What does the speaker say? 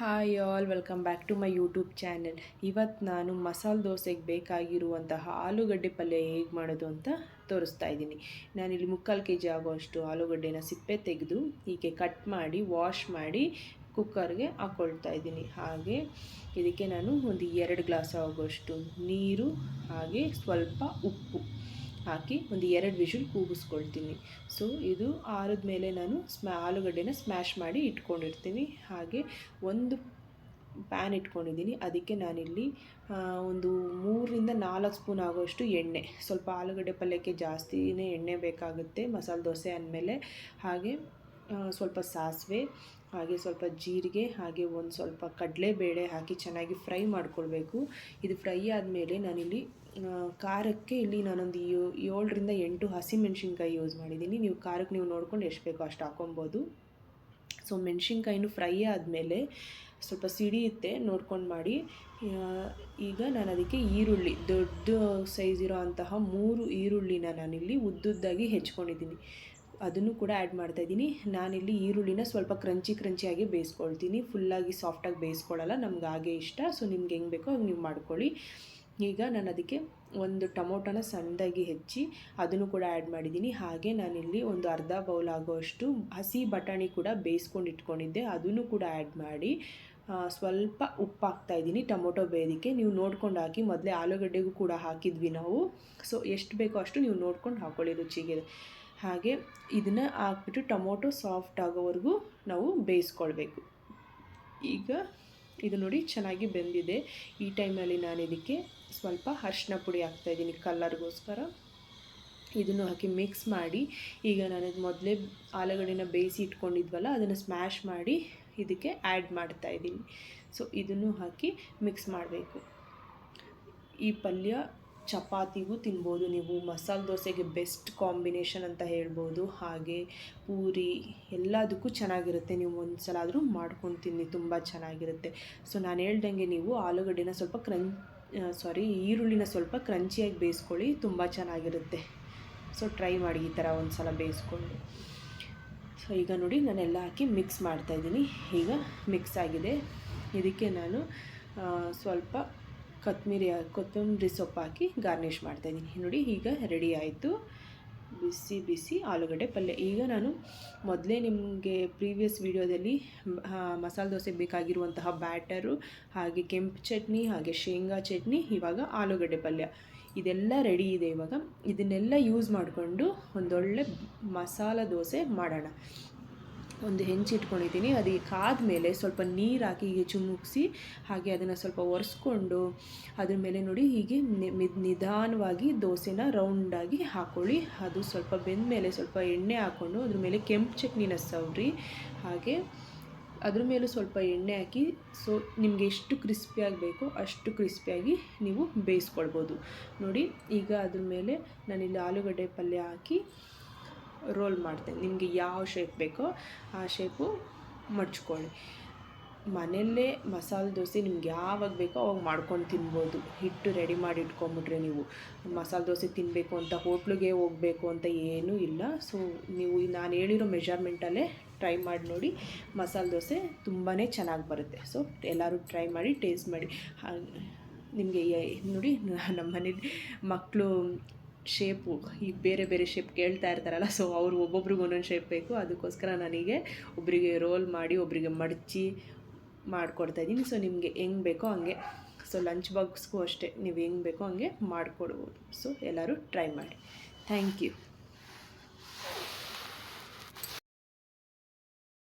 Hi all, welcome back to my YouTube channel. ಇವತ್ತು ನಾನು ಮಸಾಲೆ ದೋಸೆಗೆ ಬೇಕಾಗಿರುವಂತಹ ಆಲೂಗಡ್ಡೆ ಪಲ್ಯ ಹೇಗೆ ಮಾಡೋದು ಅಂತ ತೋರಿಸ್ತಾ ಇದ್ದೀನಿ. ನಾನಿಲ್ಲಿ 3/4 kg ಆಗೋಷ್ಟು ಆಲೂಗಡ್ಡೆನ ಸಿಪ್ಪೆ ತೆಗೆದು ಹೀಗೆ ಕಟ್ ಮಾಡಿ ವಾಶ್ ಮಾಡಿ ಕುಕ್ಕರ್ಗೆ ಹಾಕ್ಕೊಳ್ತಾ ಇದ್ದೀನಿ. ಹಾಗೆ ಇದಕ್ಕೆ ನಾನು ಒಂದು 2 ಗ್ಲಾಸ್ ಆಗೋಷ್ಟು ನೀರು ಹಾಗೆ ಸ್ವಲ್ಪ ಉಪ್ಪು ಹಾಕಿ ಒಂದು 2 ವಿಷಲ್ ಕೂಗಿಸ್ಕೊಳ್ತೀನಿ. ಸೊ ಇದು ಆರಿದ ಮೇಲೆ ನಾನು ಆಲೂಗಡ್ಡೆನ ಸ್ಮ್ಯಾಶ್ ಮಾಡಿ ಇಟ್ಕೊಂಡಿರ್ತೀನಿ. ಹಾಗೆ ಒಂದು ಪ್ಯಾನ್ ಇಟ್ಕೊಂಡಿದ್ದೀನಿ. ಅದಕ್ಕೆ ನಾನಿಲ್ಲಿ ಒಂದು 3-4 ಸ್ಪೂನ್ ಆಗೋಷ್ಟು ಎಣ್ಣೆ, ಸ್ವಲ್ಪ ಆಲೂಗಡ್ಡೆ ಪಲ್ಯಕ್ಕೆ ಜಾಸ್ತಿನೇ ಎಣ್ಣೆ ಬೇಕಾಗುತ್ತೆ ಮಸಾಲೆ ದೋಸೆ ಅಂದಮೇಲೆ. ಹಾಗೆ ಸ್ವಲ್ಪ ಸಾಸಿವೆ, ಹಾಗೆ ಸ್ವಲ್ಪ ಜೀರಿಗೆ, ಹಾಗೆ ಒಂದು ಸ್ವಲ್ಪ ಕಡಲೆಬೇಳೆ ಹಾಕಿ ಚೆನ್ನಾಗಿ ಫ್ರೈ ಮಾಡ್ಕೊಳ್ಬೇಕು. ಇದು ಫ್ರೈ ಆದಮೇಲೆ ನಾನಿಲ್ಲಿ ಖಾರಕ್ಕೆ ಇಲ್ಲಿ ನಾನೊಂದು 7-8 ಹಸಿಮೆಣ್ಸಿನ್ಕಾಯಿ ಯೂಸ್ ಮಾಡಿದ್ದೀನಿ. ನೀವು ಖಾರಕ್ಕೆ ನೀವು ನೋಡ್ಕೊಂಡು ಎಷ್ಟು ಬೇಕೋ ಅಷ್ಟು ಹಾಕೊಬೋದು. ಸೊ ಮೆಣಸಿನ್ಕಾಯಿನೂ ಫ್ರೈ ಆದಮೇಲೆ ಸ್ವಲ್ಪ ಸಿಡಿಯುತ್ತೆ, ನೋಡ್ಕೊಂಡು ಮಾಡಿ. ಈಗ ನಾನು ಅದಕ್ಕೆ ಈರುಳ್ಳಿ, ದೊಡ್ಡ ಸೈಜ್ ಇರೋ ಅಂತಹ 3 ಈರುಳ್ಳಿನ ನಾನಿಲ್ಲಿ ಉದ್ದುದ್ದಾಗಿ ಹೆಚ್ಕೊಂಡಿದ್ದೀನಿ, ಅದನ್ನು ಕೂಡ ಆ್ಯಡ್ ಮಾಡ್ತಾಯಿದ್ದೀನಿ. ನಾನಿಲ್ಲಿ ಈರುಳ್ಳಿನ ಸ್ವಲ್ಪ ಕ್ರಂಚಿಯಾಗಿ ಬೇಯಿಸ್ಕೊಳ್ತೀನಿ, ಫುಲ್ಲಾಗಿ ಸಾಫ್ಟಾಗಿ ಬೇಯಿಸ್ಕೊಳ್ಳಲ್ಲ, ನಮ್ಗೆ ಹಾಗೆ ಇಷ್ಟ. ಸೊ ನಿಮ್ಗೆ ಹೆಂಗೆ ಬೇಕೋ ಹಾಗೆ ನೀವು ಮಾಡ್ಕೊಳ್ಳಿ. ಈಗ ನಾನು ಅದಕ್ಕೆ ಒಂದು ಟೊಮೊಟೊನ ಸಣ್ಣದಾಗಿ ಹೆಚ್ಚಿ ಅದನ್ನು ಕೂಡ ಆ್ಯಡ್ ಮಾಡಿದ್ದೀನಿ. ಹಾಗೆ ನಾನಿಲ್ಲಿ ಒಂದು ಅರ್ಧ ಬೌಲ್ ಆಗೋಷ್ಟು ಹಸಿ ಬಟಾಣಿ ಕೂಡ ಬೇಯಿಸ್ಕೊಂಡು ಇಟ್ಕೊಂಡಿದ್ದೆ, ಅದನ್ನು ಕೂಡ ಆ್ಯಡ್ ಮಾಡಿ ಸ್ವಲ್ಪ ಉಪ್ಪು ಹಾಕ್ತಾಯಿದ್ದೀನಿ ಟೊಮೊಟೊ ಬೇಯೋದಕ್ಕೆ. ನೀವು ನೋಡ್ಕೊಂಡು ಹಾಕಿ, ಮೊದಲೇ ಆಲೂಗಡ್ಡೆಗೂ ಕೂಡ ಹಾಕಿದ್ವಿ ನಾವು. ಸೊ ಎಷ್ಟು ಬೇಕೋ ಅಷ್ಟು ನೀವು ನೋಡ್ಕೊಂಡು ಹಾಕ್ಕೊಳ್ಳಿ ರುಚಿಗೆ. ಹಾಗೆ ಇದನ್ನು ಹಾಕ್ಬಿಟ್ಟು ಟೊಮೊಟೊ ಸಾಫ್ಟ್ ಆಗೋವರೆಗೂ ನಾವು ಬೇಯಿಸ್ಕೊಳ್ಬೇಕು. ಈಗ ಇದು ನೋಡಿ ಚೆನ್ನಾಗಿ ಬೆಂದಿದೆ. ಈ ಟೈಮಲ್ಲಿ ನಾನು ಇದಕ್ಕೆ ಸ್ವಲ್ಪ ಅರಿಶಿನ ಪುಡಿ ಹಾಕ್ತಾಯಿದ್ದೀನಿ ಕಲರ್ಗೋಸ್ಕರ. ಇದನ್ನು ಹಾಕಿ ಮಿಕ್ಸ್ ಮಾಡಿ, ಈಗ ನಾನು ಮೊದಲೇ ಆಲೂಗಡ್ಡೆನ ಬೇಯಿಸಿ ಇಟ್ಕೊಂಡಿದ್ವಲ್ಲ ಅದನ್ನು ಸ್ಮ್ಯಾಶ್ ಮಾಡಿ ಇದಕ್ಕೆ ಆ್ಯಡ್ ಮಾಡ್ತಾಯಿದ್ದೀನಿ. ಸೊ ಇದನ್ನು ಹಾಕಿ ಮಿಕ್ಸ್ ಮಾಡಬೇಕು. ಈ ಪಲ್ಯ ಚಪಾತಿಗೂ ತಿನ್ಬೋದು ನೀವು, ಮಸಾಲೆ ದೋಸೆಗೆ ಬೆಸ್ಟ್ ಕಾಂಬಿನೇಷನ್ ಅಂತ ಹೇಳ್ಬೋದು. ಹಾಗೆ ಪೂರಿ ಎಲ್ಲದಕ್ಕೂ ಚೆನ್ನಾಗಿರುತ್ತೆ. ನೀವು ಒಂದು ಸಲ ಆದರೂ ಮಾಡ್ಕೊಂಡು ತಿನ್ನಿ, ತುಂಬ ಚೆನ್ನಾಗಿರುತ್ತೆ. ಸೊ ನಾನು ಹೇಳ್ದಂಗೆ ನೀವು ಆಲೂಗಡ್ಡೆನ ಸ್ವಲ್ಪ ಈರುಳ್ಳಿನ ಸ್ವಲ್ಪ ಕ್ರಂಚಿಯಾಗಿ ಬೇಯಿಸ್ಕೊಳ್ಳಿ, ತುಂಬ ಚೆನ್ನಾಗಿರುತ್ತೆ. ಸೊ ಟ್ರೈ ಮಾಡಿ ಈ ಥರ ಒಂದು ಸಲ ಬೇಯಿಸ್ಕೊಂಡು. ಸೊ ಈಗ ನೋಡಿ ನಾನೆಲ್ಲ ಹಾಕಿ ಮಿಕ್ಸ್ ಮಾಡ್ತಾಯಿದ್ದೀನಿ. ಈಗ ಮಿಕ್ಸ್ ಆಗಿದೆ. ಇದಕ್ಕೆ ನಾನು ಸ್ವಲ್ಪ ಕೊತ್ತಂಬರಿ ಸೊಪ್ಪು ಹಾಕಿ ಗಾರ್ನಿಷ್ ಮಾಡ್ತಾಯಿದ್ದೀನಿ. ನೋಡಿ ಈಗ ರೆಡಿ ಆಯಿತು ಬಿಸಿ ಆಲೂಗಡ್ಡೆ ಪಲ್ಯ. ಈಗ ನಾನು ಮೊದಲೇ ನಿಮಗೆ ಪ್ರೀವಿಯಸ್ ವಿಡಿಯೋದಲ್ಲಿ ಮಸಾಲೆ ದೋಸೆಗೆ ಬೇಕಾಗಿರುವಂತಹ ಬ್ಯಾಟರು, ಹಾಗೆ ಕೆಂಪು ಚಟ್ನಿ, ಹಾಗೆ ಶೇಂಗಾ ಚಟ್ನಿ, ಇವಾಗ ಆಲೂಗಡ್ಡೆ ಪಲ್ಯ ಇದೆಲ್ಲ ರೆಡಿ ಇದೆ. ಇವಾಗ ಇದನ್ನೆಲ್ಲ ಯೂಸ್ ಮಾಡಿಕೊಂಡು ಒಂದೊಳ್ಳೆ ಮಸಾಲೆ ದೋಸೆ ಮಾಡೋಣ. ಒಂದು ಹೆಂಚು ಇಟ್ಕೊಂಡಿದ್ದೀನಿ, ಅದಕ್ಕೆ ಕಾದ್ಮೇಲೆ ಸ್ವಲ್ಪ ನೀರು ಹಾಕಿ ಹೀಗೆ ಚುಮುಕ್ಸಿ, ಹಾಗೆ ಅದನ್ನು ಸ್ವಲ್ಪ ಒರೆಸ್ಕೊಂಡು ಅದ್ರ ಮೇಲೆ ನೋಡಿ ಹೀಗೆ ನಿಧಾನವಾಗಿ ದೋಸೆನ ರೌಂಡಾಗಿ ಹಾಕ್ಕೊಳ್ಳಿ. ಅದು ಸ್ವಲ್ಪ ಬೆಂದ ಮೇಲೆ ಸ್ವಲ್ಪ ಎಣ್ಣೆ ಹಾಕ್ಕೊಂಡು ಅದ್ರ ಮೇಲೆ ಕೆಂಪು ಚಟ್ನಿನ ಸವರಿ, ಹಾಗೆ ಅದ್ರ ಮೇಲೂ ಸ್ವಲ್ಪ ಎಣ್ಣೆ ಹಾಕಿ. ಸೊ ನಿಮಗೆ ಎಷ್ಟು ಕ್ರಿಸ್ಪಿಯಾಗಿ ಬೇಕೋ ಅಷ್ಟು ಕ್ರಿಸ್ಪಿಯಾಗಿ ನೀವು ಬೇಯಿಸ್ಕೊಳ್ಬೋದು. ನೋಡಿ ಈಗ ಅದ್ರ ಮೇಲೆ ನಾನಿಲ್ಲಿ ಆಲೂಗಡ್ಡೆ ಪಲ್ಯ ಹಾಕಿ ರೋಲ್ ಮಾಡ್ತೇನೆ. ನಿಮಗೆ ಯಾವ ಶೇಪ್ ಬೇಕೋ ಆ ಶೇಪು ಮಡ್ಚ್ಕೊಳ್ಳಿ. ಮನೆಯಲ್ಲೇ ಮಸಾಲೆ ದೋಸೆ ನಿಮ್ಗೆ ಯಾವಾಗ ಬೇಕೋ ಅವಾಗ ಮಾಡ್ಕೊಂಡು ತಿನ್ಬೋದು. ಹಿಟ್ಟು ರೆಡಿ ಮಾಡಿ ಇಟ್ಕೊಂಬಿಟ್ರೆ ನೀವು ಮಸಾಲೆ ದೋಸೆ ತಿನ್ನಬೇಕು ಅಂತ ಹೋಟ್ಲಿಗೆ ಹೋಗಬೇಕು ಅಂತ ಏನೂ ಇಲ್ಲ. ಸೊ ನೀವು ನಾನು ಹೇಳಿರೋ ಮೆಜರ್ಮೆಂಟಲ್ಲೇ ಟ್ರೈ ಮಾಡಿ ನೋಡಿ, ಮಸಾಲೆ ದೋಸೆ ತುಂಬಾ ಚೆನ್ನಾಗಿ ಬರುತ್ತೆ. ಸೊ ಎಲ್ಲರೂ ಟ್ರೈ ಮಾಡಿ ಟೇಸ್ಟ್ ಮಾಡಿ. ನಿಮಗೆ ನೋಡಿ ನಮ್ಮ ಮನೇಲಿ ಮಕ್ಕಳು ಶೇಪು ಈ ಬೇರೆ ಶೇಪ್ ಕೇಳ್ತಾ ಇರ್ತಾರಲ್ಲ, ಸೊ ಅವರು ಒಬ್ಬೊಬ್ರಿಗೆ ಒಂದೊಂದು ಶೇಪ್ ಬೇಕು. ಅದಕ್ಕೋಸ್ಕರ ನನಗೆ ಒಬ್ಬರಿಗೆ ರೋಲ್ ಮಾಡಿ ಒಬ್ಬರಿಗೆ ಮಡಚಿ ಮಾಡಿಕೊಡ್ತಾಯಿದ್ದೀನಿ. ಸೊ ನಿಮಗೆ ಹೆಂಗೆ ಬೇಕೋ ಹಂಗೆ. ಸೊ ಲಂಚ್ ಬಾಕ್ಸ್ಗೂ ಅಷ್ಟೇ, ನೀವು ಹೆಂಗೆ ಬೇಕೋ ಹಂಗೆ ಮಾಡಿಕೊಡ್ಬೋದು. ಸೊ ಎಲ್ಲರೂ ಟ್ರೈ ಮಾಡಿ. Thank you.